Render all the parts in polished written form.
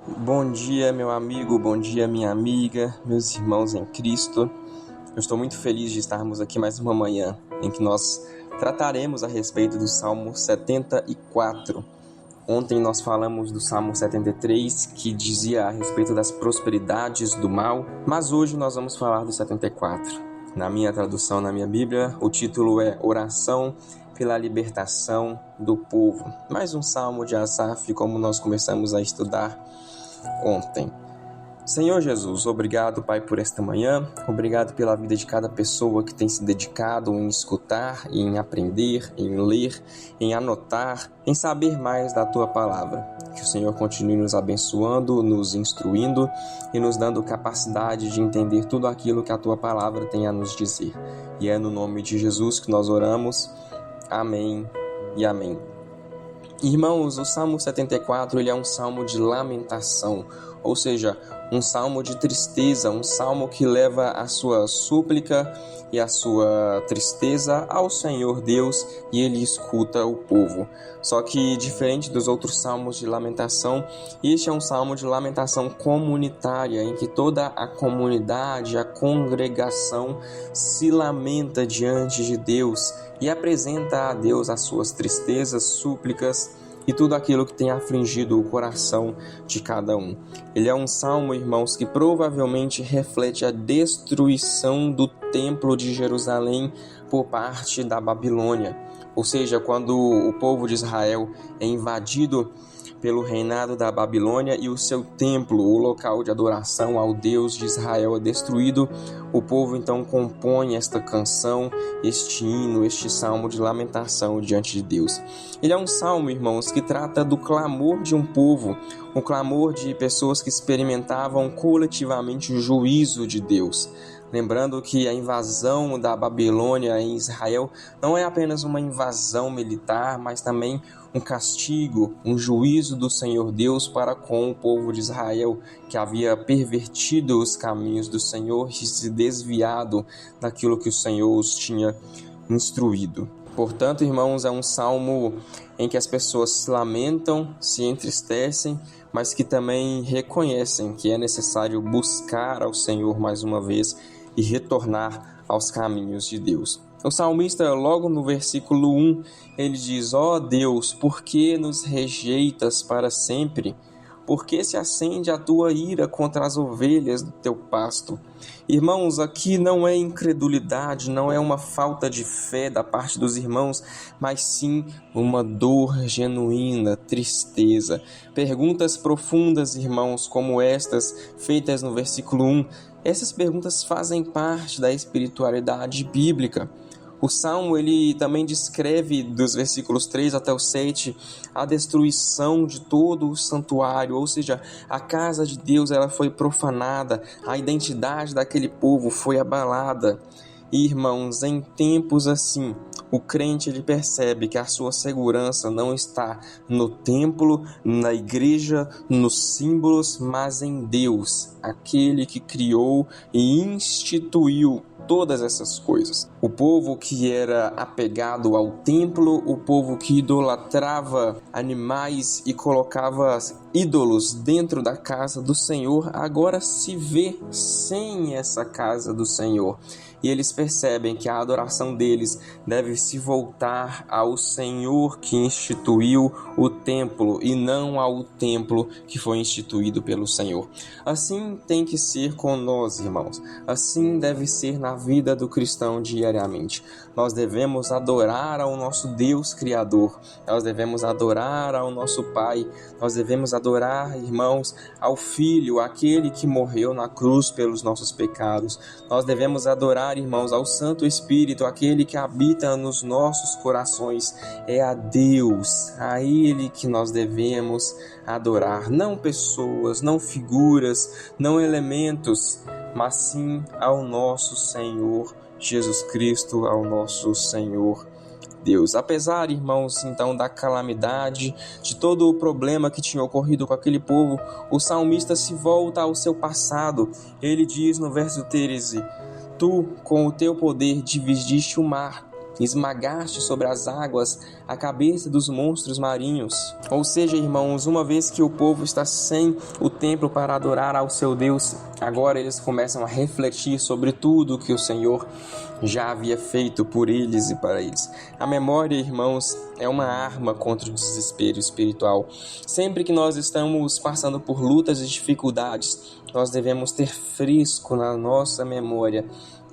Bom dia, meu amigo, bom dia, minha amiga, meus irmãos em Cristo. Eu estou muito feliz de estarmos aqui mais uma manhã em que nós trataremos a respeito do Salmo 74. Ontem nós falamos do Salmo 73, que dizia a respeito das prosperidades do mal, mas hoje nós vamos falar do 74. Na minha tradução, na minha Bíblia, o título é Oração pela Libertação do Povo. Mais um salmo de Asaf, como nós começamos a estudar ontem. Senhor Jesus, obrigado, Pai, por esta manhã, obrigado pela vida de cada pessoa que tem se dedicado em escutar, em aprender, em ler, em anotar, em saber mais da Tua Palavra. Que o Senhor continue nos abençoando, nos instruindo e nos dando capacidade de entender tudo aquilo que a Tua Palavra tem a nos dizer. E é no nome de Jesus que nós oramos. Amém e amém. Irmãos, o Salmo 74 ele é um salmo de lamentação, ou seja, um salmo de tristeza, um salmo que leva a sua súplica e a sua tristeza ao Senhor Deus e ele escuta o povo. Só que, diferente dos outros salmos de lamentação, este é um salmo de lamentação comunitária, em que toda a comunidade, a congregação se lamenta diante de Deus e apresenta a Deus as suas tristezas, súplicas e tudo aquilo que tem afligido o coração de cada um. Ele é um salmo, irmãos, que provavelmente reflete a destruição do templo de Jerusalém por parte da Babilônia. Ou seja, quando o povo de Israel é invadido pelo reinado da Babilônia e o seu templo, o local de adoração ao Deus de Israel é destruído, o povo então compõe esta canção, este hino, este salmo de lamentação diante de Deus. Ele é um salmo, irmãos, que trata do clamor de um povo, o clamor de pessoas que experimentavam coletivamente o juízo de Deus. Lembrando que a invasão da Babilônia em Israel não é apenas uma invasão militar, mas também um castigo, um juízo do Senhor Deus para com o povo de Israel, que havia pervertido os caminhos do Senhor e se desviado daquilo que o Senhor os tinha instruído. Portanto, irmãos, é um salmo em que as pessoas se lamentam, se entristecem, mas que também reconhecem que é necessário buscar ao Senhor mais uma vez e retornar aos caminhos de Deus. O salmista, logo no versículo 1, ele diz: ó Deus, por que nos rejeitas para sempre? Por que se acende a tua ira contra as ovelhas do teu pasto? Irmãos, aqui não é incredulidade, não é uma falta de fé da parte dos irmãos, mas sim uma dor genuína, tristeza. Perguntas profundas, irmãos, como estas, feitas no versículo 1, essas perguntas fazem parte da espiritualidade bíblica. O Salmo ele também descreve, dos versículos 3 até o 7, a destruição de todo o santuário, ou seja, a casa de Deus ela foi profanada, a identidade daquele povo foi abalada. Irmãos, em tempos assim, o crente ele percebe que a sua segurança não está no templo, na igreja, nos símbolos, mas em Deus, aquele que criou e instituiu todas essas coisas. O povo que era apegado ao templo, o povo que idolatrava animais e colocava ídolos dentro da casa do Senhor, agora se vê sem essa casa do Senhor. E eles percebem que a adoração deles deve se voltar ao Senhor que instituiu o templo e não ao templo que foi instituído pelo Senhor. Assim tem que ser com nós, irmãos. Assim deve ser na vida do cristão diariamente. Nós devemos adorar ao nosso Deus Criador. Nós devemos adorar ao nosso Pai. Nós devemos adorar, irmãos, ao Filho, aquele que morreu na cruz pelos nossos pecados. Nós devemos adorar, irmãos, ao Santo Espírito, aquele que habita nos nossos corações. É a Deus, a Ele que nós devemos adorar. Não pessoas, não figuras, não elementos, mas sim ao nosso Senhor Jesus Cristo, ao nosso Senhor Deus. Apesar, irmãos, então, da calamidade, de todo o problema que tinha ocorrido com aquele povo, o salmista se volta ao seu passado. Ele diz no verso 13: Tu, com o teu poder, dividiste o mar, esmagaste sobre as águas a cabeça dos monstros marinhos. Ou seja, irmãos, uma vez que o povo está sem o templo para adorar ao seu Deus, agora eles começam a refletir sobre tudo que o Senhor já havia feito por eles e para eles. A memória, irmãos, é uma arma contra o desespero espiritual. Sempre que nós estamos passando por lutas e dificuldades, nós devemos ter fresco na nossa memória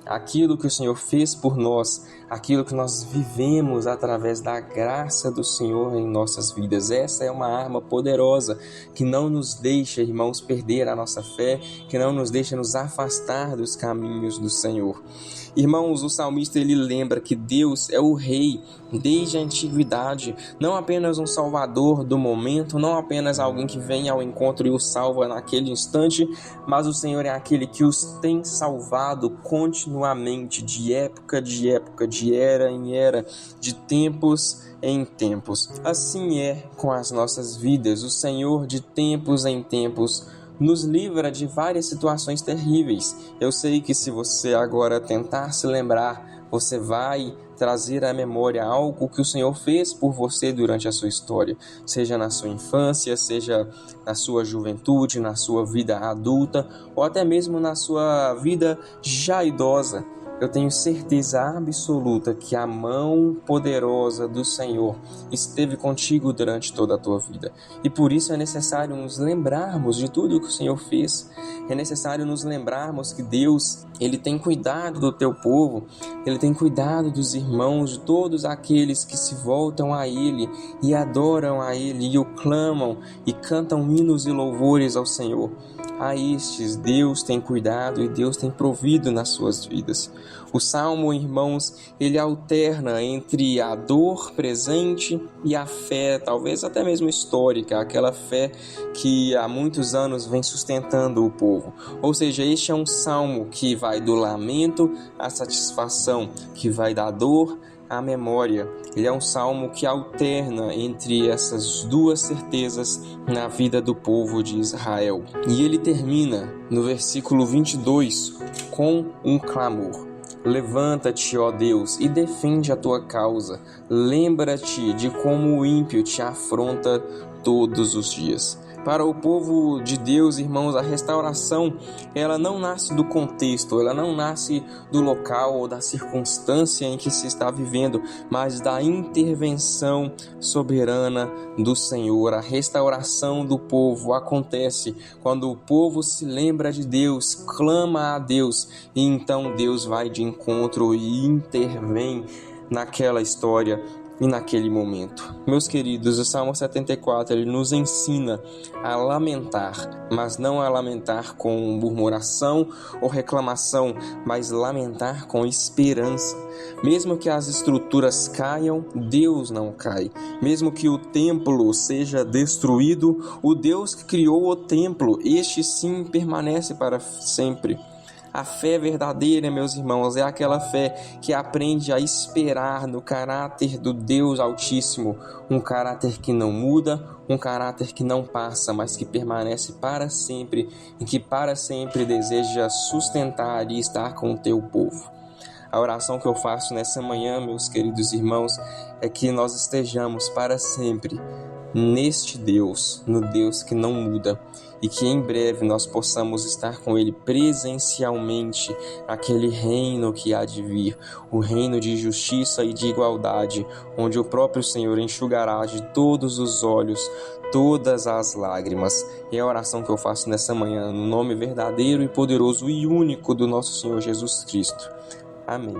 aquilo que o Senhor fez por nós, aquilo que nós vivemos através da graça do Senhor em nossas vidas. Essa é uma arma poderosa que não nos deixa, irmãos, perder a nossa fé, que não nos deixa nos afastar dos caminhos do Senhor. Irmãos, o salmista ele lembra que Deus é o Rei desde a antiguidade, não apenas um salvador do momento, não apenas alguém que vem ao encontro e os salva naquele instante, mas o Senhor é aquele que os tem salvado continuamente, de época, de era em era, de tempos em tempos. Assim é com as nossas vidas. O Senhor de tempos em tempos nos livra de várias situações terríveis. Eu sei que se você agora tentar se lembrar, você vai trazer à memória algo que o Senhor fez por você durante a sua história, seja na sua infância, seja na sua juventude, na sua vida adulta ou até mesmo na sua vida já idosa. Eu tenho certeza absoluta que a mão poderosa do Senhor esteve contigo durante toda a tua vida. E por isso é necessário nos lembrarmos de tudo que o Senhor fez. É necessário nos lembrarmos que Deus, Ele tem cuidado do teu povo, Ele tem cuidado dos irmãos, de todos aqueles que se voltam a Ele e adoram a Ele e o clamam e cantam hinos e louvores ao Senhor. A estes Deus tem cuidado e Deus tem provido nas suas vidas. O Salmo, irmãos, ele alterna entre a dor presente e a fé, talvez até mesmo histórica, aquela fé que há muitos anos vem sustentando o povo. Ou seja, este é um salmo que vai do lamento à satisfação, que vai da dor à memória. Ele é um salmo que alterna entre essas duas certezas na vida do povo de Israel. E ele termina no versículo 22 com um clamor. Levanta-te, ó Deus, e defende a tua causa. Lembra-te de como o ímpio te afronta todos os dias. Para o povo de Deus, irmãos, a restauração, ela não nasce do contexto, ela não nasce do local ou da circunstância em que se está vivendo, mas da intervenção soberana do Senhor. A restauração do povo acontece quando o povo se lembra de Deus, clama a Deus, e então Deus vai de encontro e intervém naquela história e naquele momento. Meus queridos, o Salmo 74, ele nos ensina a lamentar, mas não a lamentar com murmuração ou reclamação, mas lamentar com esperança. Mesmo que as estruturas caiam, Deus não cai. Mesmo que o templo seja destruído, o Deus que criou o templo, este sim permanece para sempre. A fé verdadeira, meus irmãos, é aquela fé que aprende a esperar no caráter do Deus Altíssimo, um caráter que não muda, um caráter que não passa, mas que permanece para sempre e que para sempre deseja sustentar e estar com o teu povo. A oração que eu faço nessa manhã, meus queridos irmãos, é que nós estejamos para sempre neste Deus, no Deus que não muda, e que em breve nós possamos estar com Ele presencialmente, aquele reino que há de vir, o reino de justiça e de igualdade, onde o próprio Senhor enxugará de todos os olhos todas as lágrimas. É a oração que eu faço nessa manhã, no nome verdadeiro e poderoso e único do nosso Senhor Jesus Cristo. Amém.